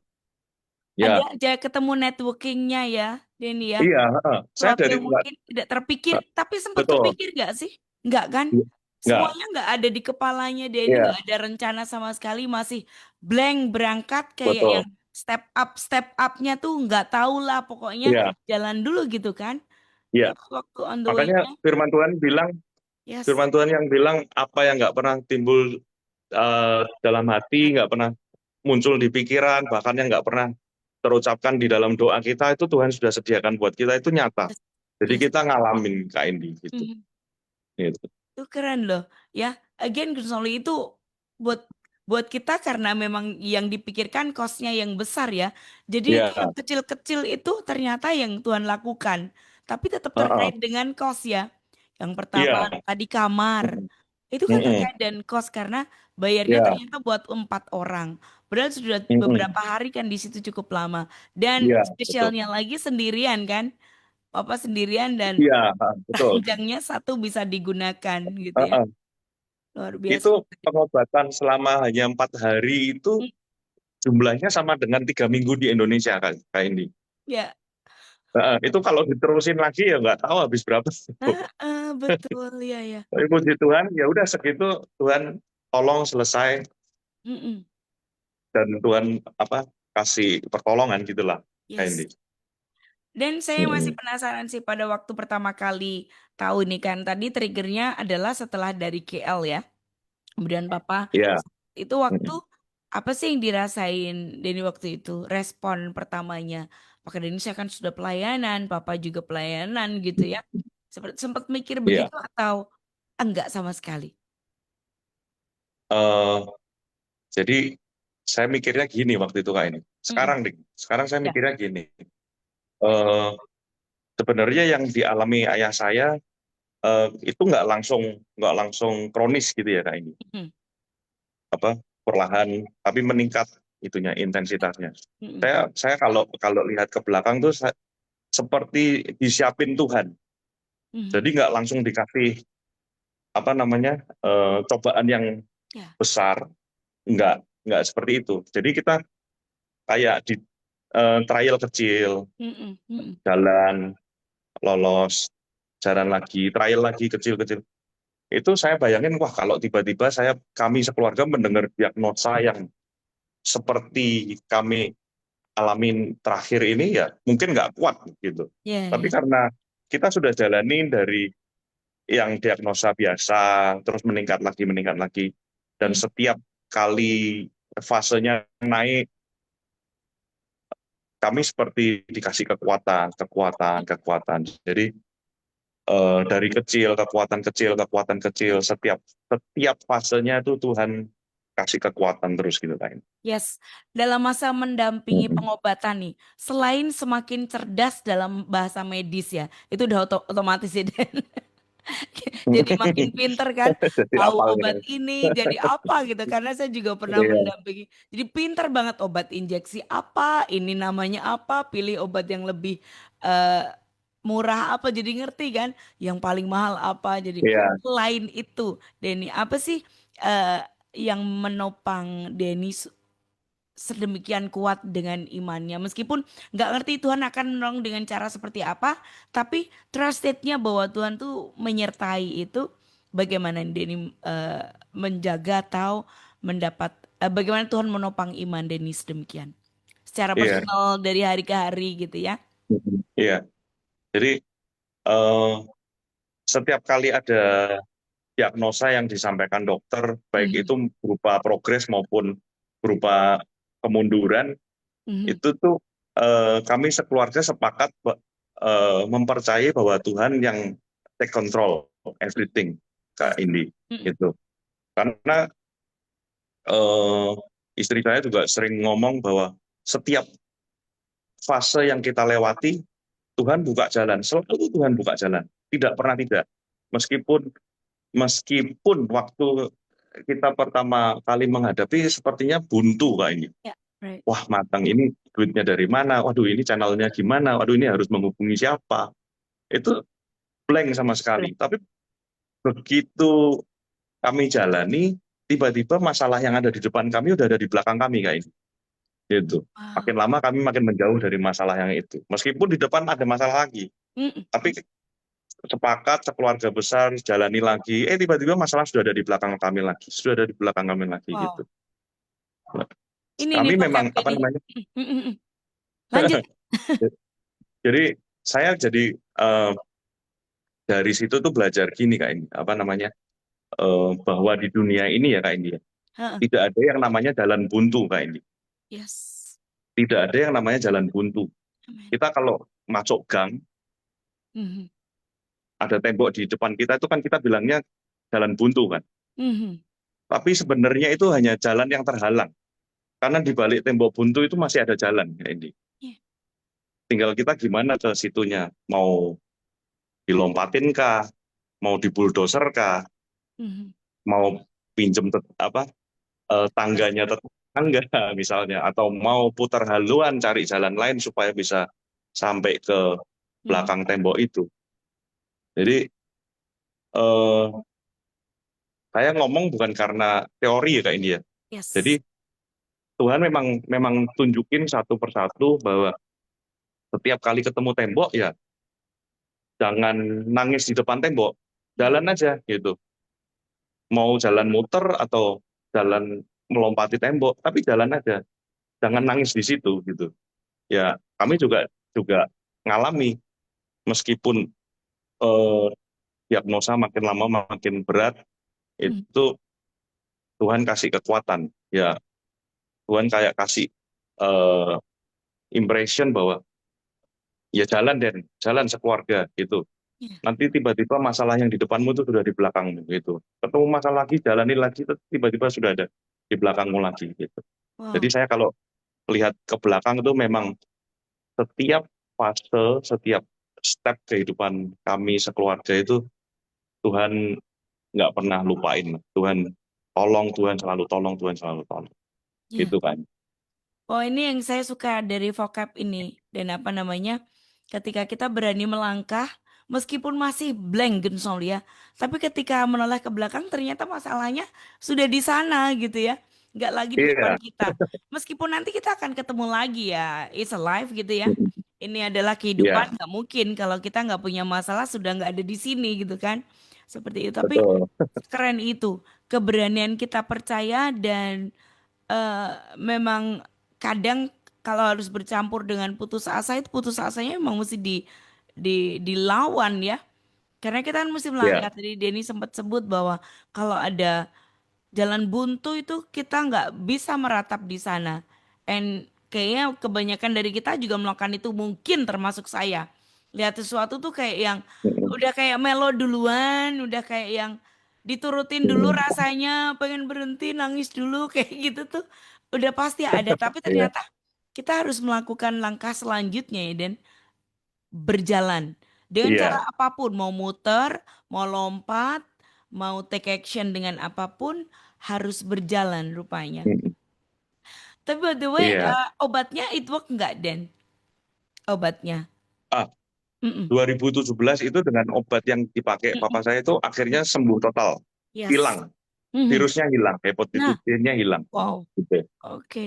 Ada Ya, aja ketemu networkingnya ya, Denny ya. iya, saya Sesuatu dari yang mungkin tidak terpikir, tapi sempat betul, terpikir gak sih? Nggak kan? nggak, Semuanya nggak ada di kepalanya Denny, iya, nggak ada rencana sama sekali, masih blank berangkat kayak yang betul. step upnya tuh nggak tahu lah, pokoknya Iya, jalan dulu gitu kan. iya. Terus waktu on the Makanya way-nya, yes, Firman Tuhan yang bilang apa yang nggak pernah timbul dalam hati, ya, nggak pernah muncul di pikiran, bahkan yang nggak pernah terucapkan di dalam doa kita itu Tuhan sudah sediakan buat kita itu nyata. yes, Jadi yes. kita ngalamin Kak Indi gitu. Mhm. Gitu. Itu keren loh ya. Again Gus Noli itu buat buat kita karena memang yang dipikirkan kosnya yang besar ya. Jadi itu Ya, yang kecil-kecil itu ternyata yang Tuhan lakukan. Tapi tetap heeh. terkait dengan kos ya. Yang pertama Iya, tadi kamar. mm-mm. Itu kan Mm-mm. terkait dengan kos karena bayarnya Iya, ternyata buat 4 orang. Padahal sudah beberapa mm-mm. hari kan di situ cukup lama. Dan Iya, betul. spesialnya lagi sendirian kan. Papa sendirian dan Iya, betul. ranjangnya satu bisa digunakan gitu ya. Heeh. Luar Itu biasa. pengobatan selama hanya 4 hari itu Hmm, jumlahnya sama dengan 3 minggu di Indonesia Kak Indi. ya, Itu kalau diterusin lagi ya nggak tahu habis berapa. betul ya ya. Tapi puji Tuhan, ya udah segitu Tuhan tolong selesai Mm-mm. dan Tuhan apa kasih pertolongan gitulah kayak ini. Yes. Dan saya masih Mm-mm. penasaran sih pada waktu pertama kali tahu nih kan tadi triggernya adalah setelah dari KL ya. Kemudian Papa Ya, itu waktu mm-mm. apa sih yang dirasain Denny waktu itu? Respon pertamanya. Apakah Denny saya kan sudah pelayanan, Papa juga pelayanan gitu ya. Seperti sempat mikir Ya. begitu atau enggak sama sekali? Eh, jadi saya mikirnya gini waktu itu Kak ini. Mm-mm. Sekarang saya Ya. mikirnya gini. Eh, Sebenarnya yang dialami ayah saya itu nggak langsung kronis gitu ya Kak ini. Mm-mm. Apa perlahan tapi meningkat itunya intensitasnya. Mm-mm. Saya kalau kalau lihat ke belakang tuh seperti disiapin Tuhan. Mhm. Jadi nggak langsung dikasih apa namanya cobaan yang Ya. besar, nggak seperti itu. Jadi kita kayak di trial kecil, Mm-mm. Mm-mm. jalan lolos, jalan lagi, trial lagi kecil-kecil. Itu saya bayangin wah kalau tiba-tiba kami sekeluarga mendengar diagnosa yang seperti kami alamin terakhir ini ya mungkin nggak kuat gitu. Ya, Tapi ya. karena kita sudah jalanin dari yang diagnosa biasa, terus meningkat lagi, dan Mm. setiap kali fasenya naik, kami seperti dikasih kekuatan. Jadi dari kecil, kekuatan kecil, setiap fasenya itu Tuhan kasih kekuatan terus gitu kan. Yes, dalam masa mendampingi Mm-mm. pengobatan nih, selain semakin cerdas dalam bahasa medis ya, itu udah otomatis ya, Dan. Jadi makin pinter kan, Jadi tahu apal obat gitu. ini jadi apa gitu. Karena saya juga pernah Iya, mendampingi. Jadi pinter banget obat injeksi apa, ini namanya apa, pilih obat yang lebih eh, murah apa, jadi ngerti kan. Yang paling mahal apa. Jadi iya, selain itu, Denny, apa sih eh, yang menopang Denny sedemikian kuat dengan imannya. Meskipun nggak ngerti Tuhan akan menolong dengan cara seperti apa, tapi trustednya bahwa Tuhan tuh menyertai itu bagaimana Denny menjaga atau mendapat bagaimana Tuhan menopang iman Denny sedemikian. Secara iya. personal dari hari ke hari gitu ya. Mm-mm. Iya. Jadi eh, setiap kali ada diagnosa yang disampaikan dokter, baik itu Mhm, berupa progres maupun berupa kemunduran, mhm. itu tuh kami sekeluarga sepakat mempercayai bahwa Tuhan yang take control of everything, Kak Yes. Indi, Mhm. gitu. Karena eh, istri saya juga sering ngomong bahwa setiap fase yang kita lewati, Tuhan buka jalan, selalu Tuhan buka jalan, tidak pernah tidak. Meskipun meskipun waktu kita pertama kali menghadapi sepertinya buntu Kak ini. Ya, right. Wah, matang ini duitnya dari mana? Waduh, ini channelnya gimana? Waduh, ini harus menghubungi siapa? Itu blank sama sekali. Tapi begitu kami jalani, tiba-tiba masalah yang ada di depan kami udah ada di belakang kami Kak ini. Gitu. Makin Wow. lama kami makin menjauh dari masalah yang itu. Meskipun di depan ada masalah lagi. Mhm. Tapi sepakat sekeluarga besar jalani lagi. Tiba-tiba masalah sudah ada di belakang kami lagi. Sudah ada di belakang kami lagi gitu. Wow. Ini nih Kami vocab memang apa ini. namanya? Mhm, mhm, mhm. Lanjut. Jadi saya jadi eh, dari situ tuh belajar gini Kak ini, apa namanya? Bahwa di dunia ini ya Kak ini ya, Heeh. tidak ada yang namanya jalan buntu Kak ini. Yes. Tidak ada yang namanya jalan buntu. Amen. Kita kalau masuk gang, Mhm, ada tembok di depan kita itu kan kita bilangnya jalan buntu kan. mhm. Tapi sebenarnya itu hanya jalan yang terhalang. Karena di balik tembok buntu itu masih ada jalan Kak ini. Iya. Tinggal kita gimana ke situnya. Mau dilompatin kah? Mau dibuldoser kah? Mhm. Mau pinjem apa tangganya tetangga misalnya, atau mau putar haluan cari jalan lain supaya bisa sampai ke Mhm. belakang tembok itu. Jadi eh, saya ngomong bukan karena teori ya Kak ini ya. Jadi Yes. Tuhan memang memang tunjukin satu persatu bahwa setiap kali ketemu tembok ya jangan nangis di depan tembok, Iya. jalan aja gitu. Mau jalan muter atau jalan melompati tembok, tapi jalan aja, jangan Iya. nangis di situ gitu. Ya kami juga juga ngalami meskipun eh, diagnosa makin lama makin berat, Mhm. itu Tuhan kasih kekuatan. Ya Tuhan kayak kasih eh, impression bahwa ya jalan dan jalan sekeluarga gitu. Iya. Nanti tiba-tiba masalah yang di depanmu itu sudah di belakangmu gitu. Ketemu masalah lagi, jalani lagi, tiba-tiba sudah ada di belakangmu lagi gitu. Jadi Wow. saya kalau lihat ke belakang itu memang setiap fase, setiap step kehidupan kami sekeluarga itu Tuhan nggak pernah lupain. Tuhan tolong, Tuhan selalu tolong, Tuhan selalu tolong. Iya. Gitu kan. Oh, ini yang saya suka dari vocab ini. Dan apa namanya? Ketika kita berani melangkah, meskipun masih blank Gensol ya. Tapi ketika menoleh ke belakang, ternyata masalahnya sudah di sana gitu ya. Nggak lagi di depan Iya. kita. Meskipun nanti kita akan ketemu lagi ya. It's a life gitu ya. Ini adalah kehidupan. Iya, Nggak mungkin kalau kita nggak punya masalah sudah nggak ada di sini gitu kan. Seperti itu. Tapi betul. keren itu. Keberanian kita percaya dan eh, memang kadang kalau harus bercampur dengan putus asa itu putus asanya memang mesti dilawan ya. Karena kita kan mesti Iya. melangkah. Tadi Denny sempat sebut bahwa kalau ada jalan buntu itu kita nggak bisa meratap di sana. And kayaknya kebanyakan dari kita juga melakukan itu mungkin termasuk saya. Lihat sesuatu tuh kayak yang udah kayak melo duluan, udah kayak yang diturutin dulu rasanya, pengen berhenti, nangis dulu kayak gitu tuh udah pasti ada. Tapi Iya. ternyata kita harus melakukan langkah selanjutnya ya, Dan, berjalan dengan cara Iya. apapun, mau muter, mau lompat, mau take action dengan apapun harus berjalan rupanya. Mm-mm. Tapi by the way, Iya. obatnya it work nggak, Den? Obatnya. Ah, Mm-mm. 2017 itu dengan obat yang dipakai papa Mm-mm. saya itu akhirnya sembuh total, Yes. hilang, Mhm. virusnya hilang, Nah, hepatitis C-nya hilang. wow. Gitu. Oke.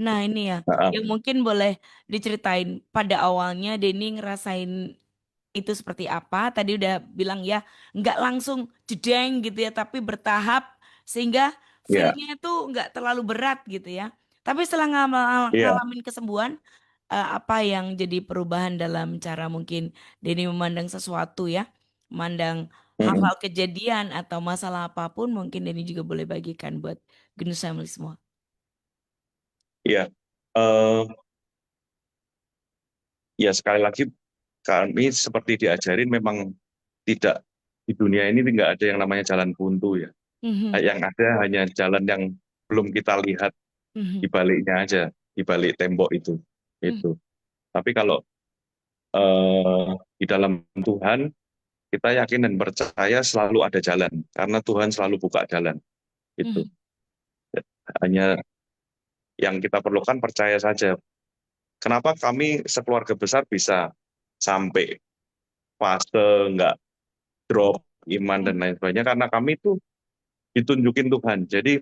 Nah, ini ya, Heeh. yang mungkin boleh diceritain pada awalnya Denny ngerasain itu seperti apa. Tadi udah bilang ya, nggak langsung jedeng gitu ya, tapi bertahap sehingga Iya. feel-nya itu nggak terlalu berat gitu ya. Tapi setelah Iya. ngalamin kesembuhan, apa yang jadi perubahan dalam cara mungkin Denny memandang sesuatu ya, memandang Mm-mm. hal-hal kejadian atau masalah apapun, mungkin Denny juga boleh bagikan buat Gnus Family semua. Iya. Eh, ya sekali lagi kami seperti diajarin memang tidak, di dunia ini tidak ada yang namanya jalan buntu ya. Mhm, Yang ada hanya jalan yang belum kita lihat di mhm, baliknya aja, di balik tembok itu. mhm, Itu. Tapi kalau di dalam Tuhan kita yakin dan percaya selalu ada jalan karena Tuhan selalu buka jalan. Itu. mhm, Hanya yang kita perlukan percaya saja. Kenapa kami sekeluarga besar bisa sampai fase nggak drop iman dan mhm. lain sebagainya karena kami itu ditunjukin Tuhan. Jadi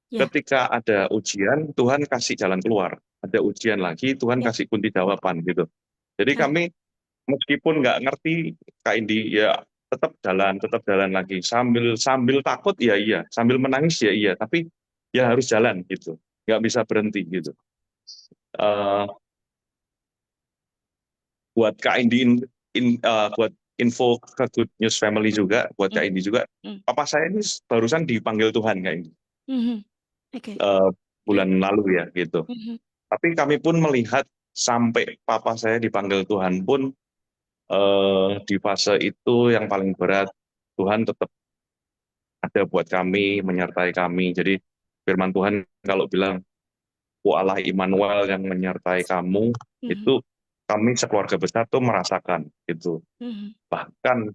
Ya, ketika ada ujian, Tuhan kasih jalan keluar. Ada ujian lagi, Tuhan ya, kasih kunci jawaban gitu. Jadi betul. kami meskipun nggak ngerti Kak Indi, ya tetap jalan lagi. Sambil sambil takut ya iya, sambil menangis ya iya, tapi ya harus jalan gitu. Nggak bisa berhenti gitu. Eh, buat Kak Indi, buat info ke Good News Family juga, buat Kak Mhm, Indi juga, mhm, papa saya ini barusan dipanggil Tuhan Kak Indi. mhm. Oke, Eh, great. bulan lalu ya gitu. Mhm, Tapi kami pun melihat sampai papa saya dipanggil Tuhan pun di fase itu yang paling berat Tuhan tetap ada buat kami, menyertai kami. Jadi firman Tuhan kalau bilang, "Oh Allah Immanuel yang menyertai kamu," mhm, itu kami sekeluarga besar tuh merasakan gitu. mhm. Bahkan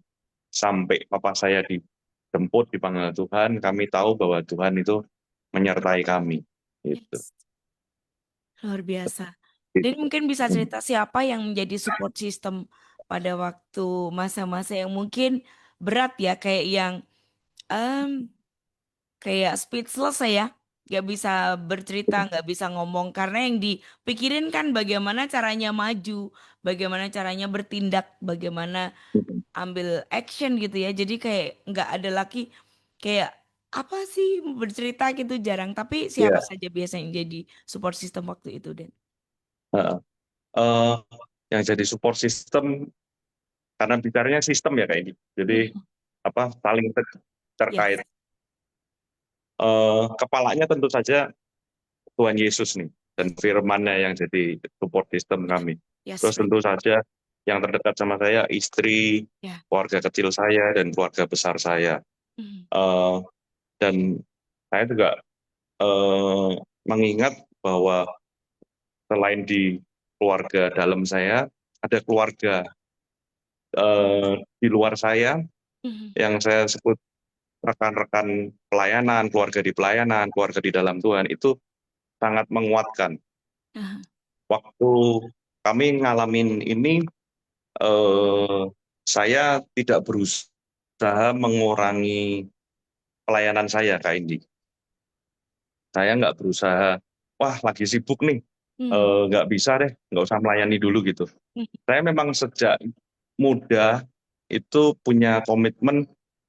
sampai papa saya dijemput dipanggil Tuhan, kami tahu bahwa Tuhan itu menyertai kami. Gitu. Yes, luar biasa. Dan mungkin bisa cerita siapa yang menjadi support system pada waktu masa-masa yang mungkin berat ya, kayak yang em, kayak speechless saya, nggak bisa bercerita, nggak bisa ngomong karena yang dipikirin kan bagaimana caranya maju, bagaimana caranya bertindak, bagaimana ambil action gitu ya. Jadi kayak nggak ada lagi kayak apa sih bercerita gitu jarang. Tapi siapa Ya, saja biasanya yang jadi support system waktu itu, Den? heeh. Eh, yang jadi support system karena bicaranya sistem ya kayak ini. Jadi Mhm. apa saling terkait. Yes. Kepalanya tentu saja Tuhan Yesus nih dan firman-Nya yang jadi support system Ya. kami. Yes, Terus right. tentu saja yang terdekat sama saya istri, Ya. keluarga kecil saya dan keluarga besar saya. Mhm. Eh, dan saya juga eh, mengingat bahwa selain di keluarga dalam saya ada keluarga di luar saya Mhm. yang saya sebut rekan-rekan pelayanan, keluarga di pelayanan, keluarga di dalam Tuhan itu sangat menguatkan. Aha. Waktu kami ngalamin ini, eh, saya tidak berusaha mengurangi pelayanan saya, Kak Indi. Saya nggak berusaha, wah lagi sibuk nih, Mhm. nggak bisa deh, nggak usah melayani dulu gitu. Mhm. Saya memang sejak muda itu punya komitmen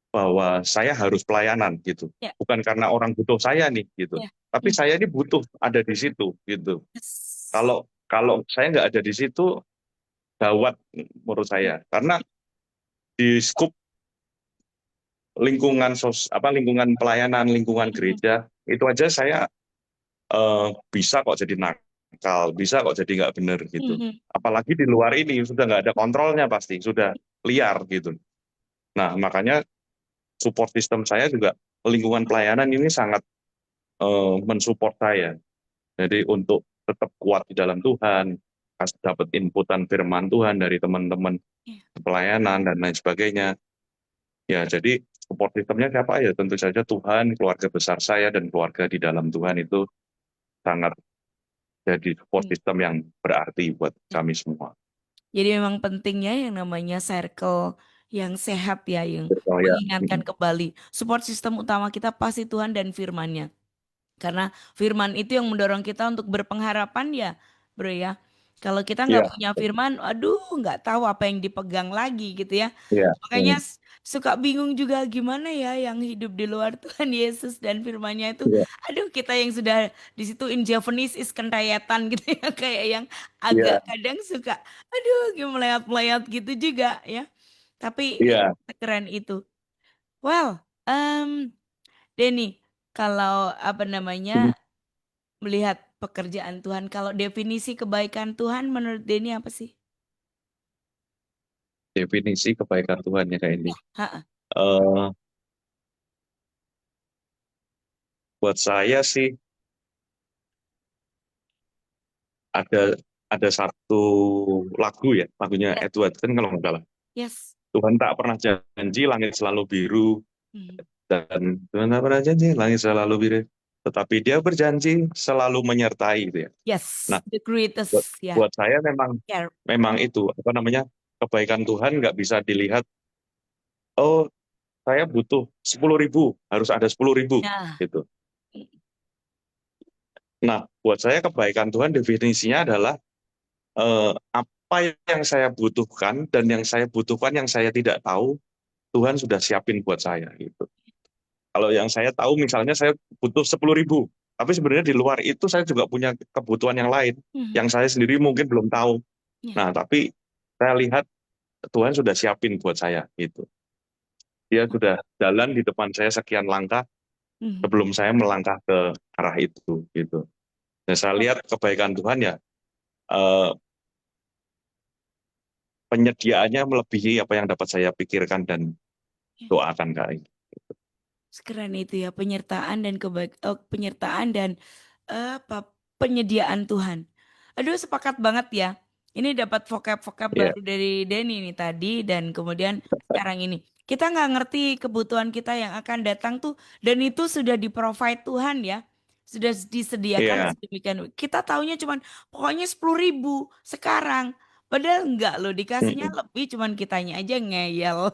bahwa saya harus pelayanan gitu. Ya. Bukan karena orang butuh saya nih gitu. Ya. Tapi Mhm. saya ini butuh ada di situ gitu. Yes. Kalau kalau saya nggak ada di situ, gawat menurut saya. Karena di skup lingkungan lingkungan pelayanan, lingkungan Mhm. gereja itu aja saya bisa kok jadi nakal, bisa kok jadi nggak benar gitu. Mhm. Apalagi di luar ini sudah nggak ada kontrolnya pasti, sudah liar gitu. Nah makanya support system saya juga lingkungan pelayanan ini sangat mensupport saya. Jadi untuk tetap kuat di dalam Tuhan, dapat inputan firman Tuhan dari teman-teman Iya. pelayanan dan lain sebagainya. Ya, jadi support systemnya siapa ya? Tentu saja Tuhan, keluarga besar saya dan keluarga di dalam Tuhan itu sangat jadi support Hmm. system yang berarti buat kami semua. Jadi memang pentingnya yang namanya circle yang sehat ya, yang Oh ya, mengingatkan kembali. Support system utama kita pasti Tuhan dan firman-Nya. Karena firman itu yang mendorong kita untuk berpengharapan ya, bro ya. Kalau kita nggak iya, punya firman, aduh nggak tahu apa yang dipegang lagi gitu ya. iya, Makanya suka bingung juga gimana ya yang hidup di luar Tuhan Yesus dan firman-Nya itu. iya, Aduh kita yang sudah di situ in Javanese is kentayatan gitu ya. Kayak yang agak iya, kadang suka, aduh gimana melayat-melayat gitu juga ya. Tapi ya, iya. keren itu. Well, Denny, kalau apa namanya melihat pekerjaan Tuhan. Kalau definisi kebaikan Tuhan menurut Denny apa sih? Definisi kebaikan Tuhan ya kayak ini. Ya, ha-ha. Eh, buat saya sih ada ada satu lagu ya, lagunya Yes, Edward kan kalau nggak salah. yes. Tuhan tak pernah janji langit selalu biru, Mhm. dan Tuhan tak pernah janji langit selalu biru, tetapi Dia berjanji selalu menyertai gitu ya. Yes, Nah, the buat greatest ya. buat saya memang Care. memang itu apa namanya, kebaikan Tuhan nggak bisa dilihat. Oh, saya butuh 10.000, harus ada 10.000 Nah, gitu. Nah, buat saya kebaikan Tuhan definisinya adalah apa yang saya butuhkan dan yang saya butuhkan yang saya tidak tahu, Tuhan sudah siapin buat saya gitu. Kalau yang saya tahu misalnya saya butuh 10.000, tapi sebenarnya di luar itu saya juga punya kebutuhan yang lain mhm, yang saya sendiri mungkin belum tahu. ya, Nah, tapi saya lihat Tuhan sudah siapin buat saya gitu. Dia sudah jalan di depan saya sekian langkah mhm. sebelum saya melangkah ke arah itu gitu. Dan saya lihat kebaikan Tuhan ya, eh, penyediaannya melebihi apa yang dapat saya pikirkan dan doakan kali. Sekeren itu ya penyertaan dan penyertaan dan apa penyediaan Tuhan. Aduh sepakat banget ya. Ini dapat vocab-vocab Iya, baru dari Denny nih tadi dan kemudian sekarang ini. Kita nggak ngerti kebutuhan kita yang akan datang tuh dan itu sudah di-provide Tuhan ya. Sudah disediakan iya, sedemikian. Kita taunya cuman pokoknya 10.000 sekarang. Padahal enggak loh dikasihnya mm-mm. lebih cuman kitanya aja ngeyel.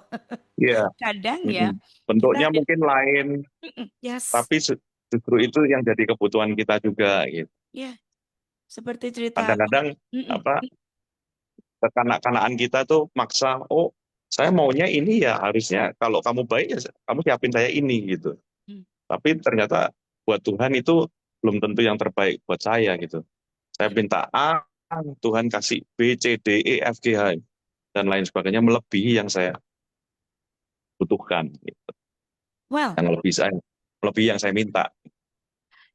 Iya, Kadang ya mm-mm. kita Bentuknya ada. mungkin lain, Yes. tapi justru itu yang jadi kebutuhan kita juga gitu. Ya, seperti cerita. Kadang-kadang Mm-mm. apa, kekanak-kanakan kita tuh maksa, oh saya maunya ini ya, harusnya kalau kamu baik ya kamu siapin saya ini gitu. Mm. Tapi ternyata buat Tuhan itu belum tentu yang terbaik buat saya gitu. Saya Ya. minta A, Tuhan kasih B, C, D, E, F, G, H dan lain sebagainya melebihi yang saya butuhkan, gitu. Well, Yang lebih saya melebihi yang saya minta.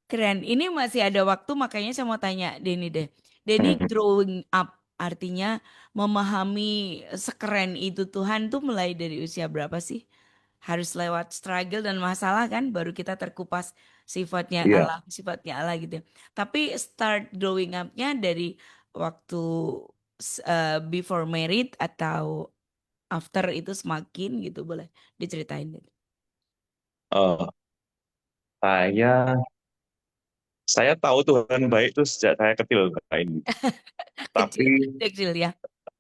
keren. Ini masih ada waktu, makanya saya mau tanya Denny deh. Denny Hmm. growing up, artinya memahami sekeren itu Tuhan tuh mulai dari usia berapa sih? Harus lewat struggle dan masalah kan, baru kita terkupas Iya, sifatnya Allah gitu. Tapi start growing up-nya dari waktu before married atau after itu semakin gitu, boleh diceritain deh. eh, saya saya tahu Tuhan baik itu sejak saya kecil Kak, ini. Tapi Kecil, kecil ya.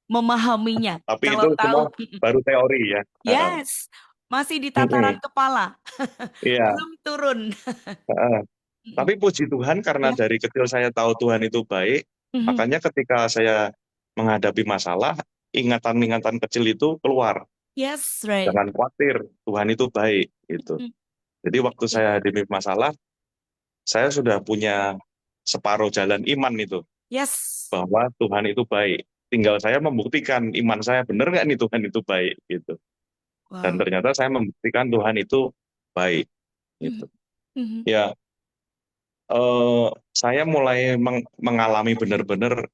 Memahaminya. tapi Kalau itu tahu, semua baru teori ya. yes, masih di tataran Mm-mm. kepala, Iya. belum turun. Heeh. Mm-mm. Tapi puji Tuhan karena Ya, dari kecil saya tahu Tuhan itu baik, mhm. makanya ketika saya menghadapi masalah, ingatan-ingatan kecil itu keluar. Yes, right. Jangan khawatir, Tuhan itu baik gitu. Mhm. Jadi waktu Ya, saya hadapi masalah, saya sudah punya separuh jalan iman itu, yes. bahwa Tuhan itu baik. Tinggal saya membuktikan iman saya benar nggak nih Tuhan itu baik gitu. Dan Wow. ternyata saya membuktikan Tuhan itu baik gitu. Mhm. Mhm. Ya, saya mulai mengalami benar-benar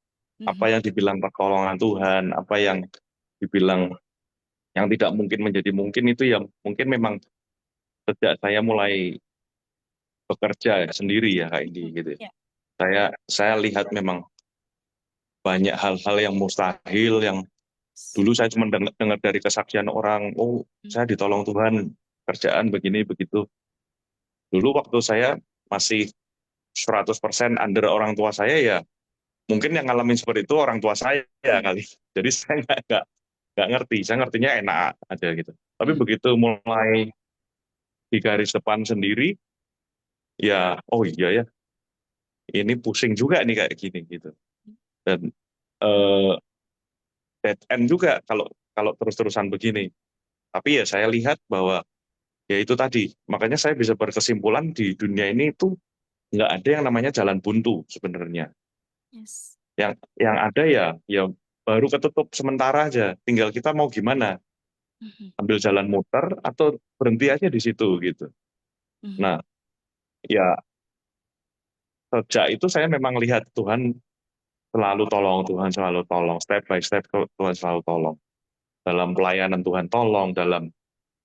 apa Mhm. yang dibilang pertolongan Tuhan, apa yang dibilang yang tidak mungkin menjadi mungkin itu yang mungkin memang sejak saya mulai bekerja sendiri ya Kak Indi gitu. Ya. Ya. Saya lihat memang banyak hal-hal yang mustahil yang dulu saya cuma dengar dari kesaksian orang, oh saya ditolong Tuhan, kerjaan begini begitu. Dulu waktu saya masih 100% under orang tua saya ya, mungkin yang ngalamin seperti itu orang tua saya kali. Jadi saya nggak ngerti, saya ngertinya enak aja gitu. Tapi begitu mulai di garis depan sendiri, ya oh iya ya, ini pusing juga nih kayak gini gitu. Dan eh, dead end juga kalau kalau terus-terusan begini. Tapi ya saya lihat bahwa ya itu tadi, makanya saya bisa berkesimpulan di dunia ini itu nggak ada yang namanya jalan buntu sebenarnya. Yes. Yang ada ya ya baru ketutup sementara aja. Tinggal kita mau gimana, Mhm. ambil jalan muter atau berhenti aja di situ gitu. Mhm. Nah, ya sejak itu saya memang lihat Tuhan selalu tolong, Tuhan selalu tolong, step by step Tuhan selalu tolong. Dalam pelayanan Tuhan tolong, dalam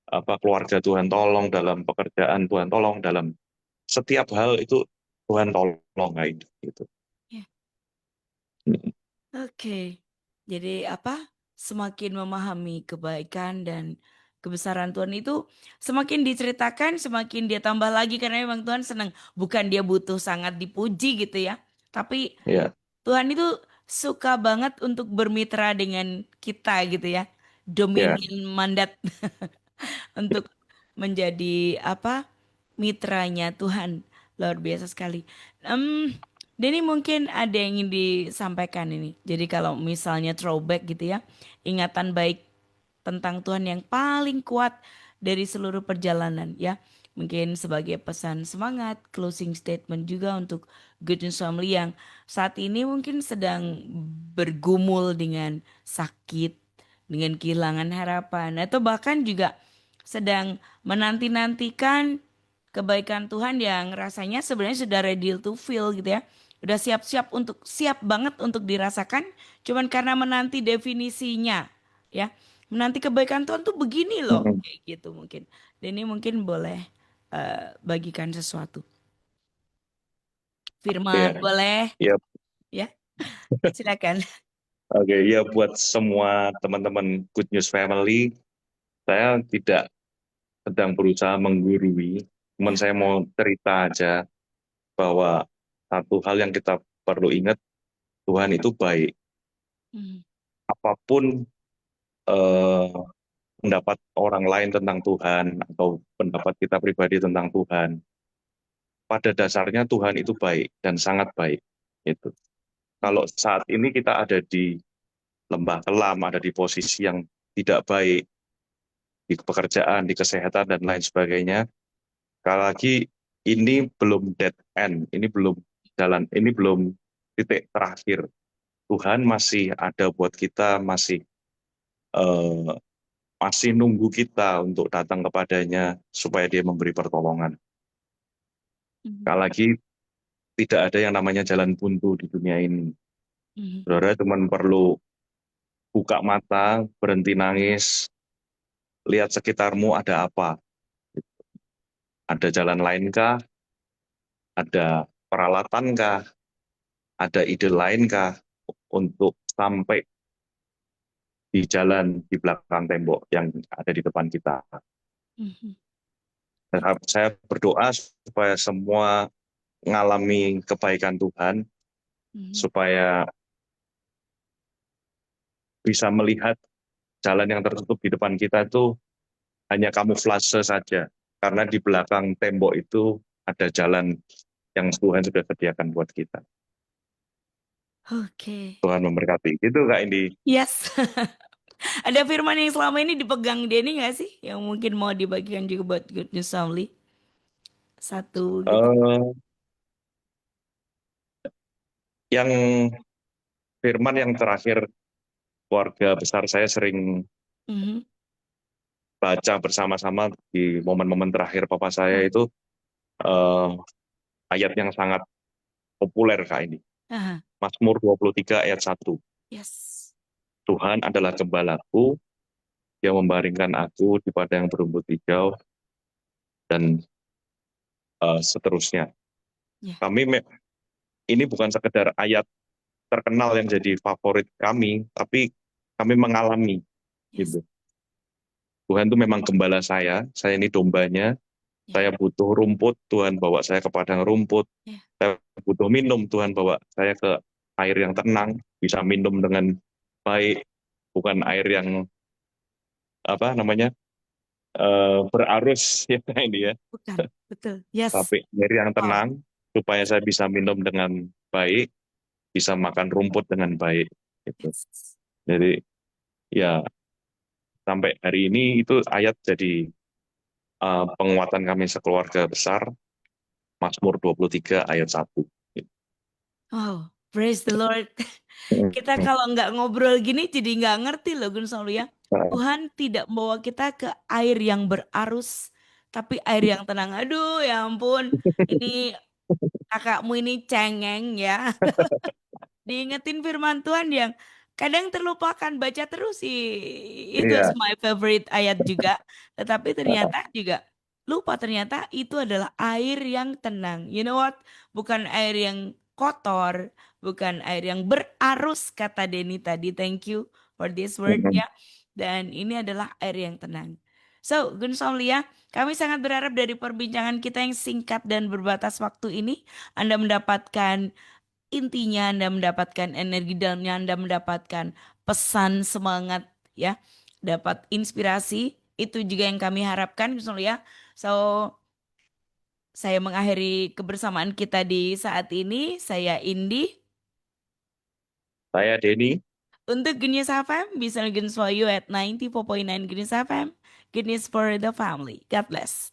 apa keluarga Tuhan tolong, dalam pekerjaan Tuhan tolong, dalam setiap hal itu Tuhan tolong kayak gitu. Ya. Oke. Jadi apa? Semakin memahami kebaikan dan kebesaran Tuhan itu semakin diceritakan, semakin dia tambah lagi karena memang Tuhan senang. Bukan dia butuh sangat dipuji gitu ya. Tapi Ya, Tuhan itu suka banget untuk bermitra dengan kita gitu ya. ya, Dominion mandat untuk menjadi apa mitranya Tuhan, luar biasa sekali. Denny mungkin ada yang ingin disampaikan ini. Jadi kalau misalnya throwback gitu ya, ingatan baik tentang Tuhan yang paling kuat dari seluruh perjalanan ya. Mungkin sebagai pesan semangat, closing statement juga untuk Good News Family yang saat ini mungkin sedang bergumul dengan sakit, dengan kehilangan harapan, atau bahkan juga sedang menanti-nantikan kebaikan Tuhan yang rasanya sebenarnya sudah ready to feel gitu ya. Udah siap-siap untuk siap banget untuk dirasakan, cuman karena menanti definisinya ya. Menanti kebaikan Tuhan tuh begini loh, mm, kayak gitu mungkin. Dan ini mungkin boleh bagikan sesuatu. Firman, ya, boleh ya. ya? Silakan. Oke, ya buat semua teman-teman Good News Family, saya tidak sedang berusaha menggurui, cuman Ya. saya mau cerita aja bahwa satu hal yang kita perlu ingat, Tuhan itu baik. Mhm. Apapun eh, pendapat orang lain tentang Tuhan atau pendapat kita pribadi tentang Tuhan, pada dasarnya Tuhan itu baik dan sangat baik. Itu. Kalau saat ini kita ada di lembah kelam, ada di posisi yang tidak baik, di pekerjaan, di kesehatan, dan lain sebagainya, sekali lagi ini belum dead end, ini belum jalan, ini belum titik terakhir. Tuhan masih ada buat kita, eh, masih nunggu kita untuk datang kepadanya supaya dia memberi pertolongan. Mhm. Sekali lagi, tidak ada yang namanya jalan buntu di dunia ini. Mhm. Saudara cuma perlu buka mata, berhenti nangis, lihat sekitarmu ada apa. Ada jalan lainkah? Ada peralatankah? Ada ide lainkah untuk sampai di jalan di belakang tembok yang ada di depan kita? Mhm. Saya berdoa supaya semua mengalami kebaikan Tuhan, Mhm. supaya bisa melihat jalan yang tertutup di depan kita itu hanya kamuflase saja. Karena di belakang tembok itu ada jalan yang Tuhan sudah sediakan buat kita. Oke. Tuhan memberkati. Itu Kak Indi. Yes. Ada firman yang selama ini dipegang Denny nggak sih? Yang mungkin mau dibagikan juga buat Good News Family? Satu gitu. Eh, yang firman yang terakhir keluarga besar saya sering Mhm. baca bersama-sama di momen-momen terakhir papa saya Ah, itu eh, ayat yang sangat populer Kak ini. aha. Mazmur 23 ayat 1. Yes. Tuhan adalah gembalaku yang membaringkan aku di padang berumput hijau. dan seterusnya. Ya, Kami ini bukan sekedar ayat terkenal yang jadi favorit kami, tapi kami mengalami yes, gitu. Tuhan itu memang gembala saya ini dombanya, ya, saya butuh rumput, Tuhan bawa saya ke padang rumput, ya, saya butuh minum, Tuhan bawa saya ke air yang tenang, bisa minum dengan baik, bukan air yang apa namanya berarus ya ini ya, bukan, betul, yes, tapi air yang wow, tenang supaya saya bisa minum dengan baik, bisa makan rumput dengan baik. Gitu. yes. Jadi ya sampai hari ini itu ayat jadi penguatan kami sekeluarga besar, Mazmur 23 ayat 1. Wow, praise the Lord. Kita kalau nggak ngobrol gini jadi nggak ngerti loh Gun Solu ya. Tuhan tidak membawa kita ke air yang berarus, tapi air yang tenang. Aduh, ya ampun. Ini kakakmu ini cengeng ya. Diingetin firman Tuhan yang kadang terlupakan baca terus sih. Itu Iya, my favorite ayat juga. Tetapi ternyata juga lupa ternyata itu adalah air yang tenang. You know what? Bukan air yang kotor, bukan air yang berarus kata Denny tadi. Thank you for this word ya. Dan ini adalah air yang tenang. So, Gun Somlia, kami sangat berharap dari perbincangan kita yang singkat dan berbatas waktu ini, Anda mendapatkan intinya, Anda mendapatkan energi dalamnya, Anda mendapatkan pesan semangat ya, dapat inspirasi. Itu juga yang kami harapkan Gus Nur ya. So, saya mengakhiri kebersamaan kita di saat ini. Saya Indi. saya Denny. Untuk Genius FM, bisa login for you at 94.9 Genius FM. Genius for the family. God bless.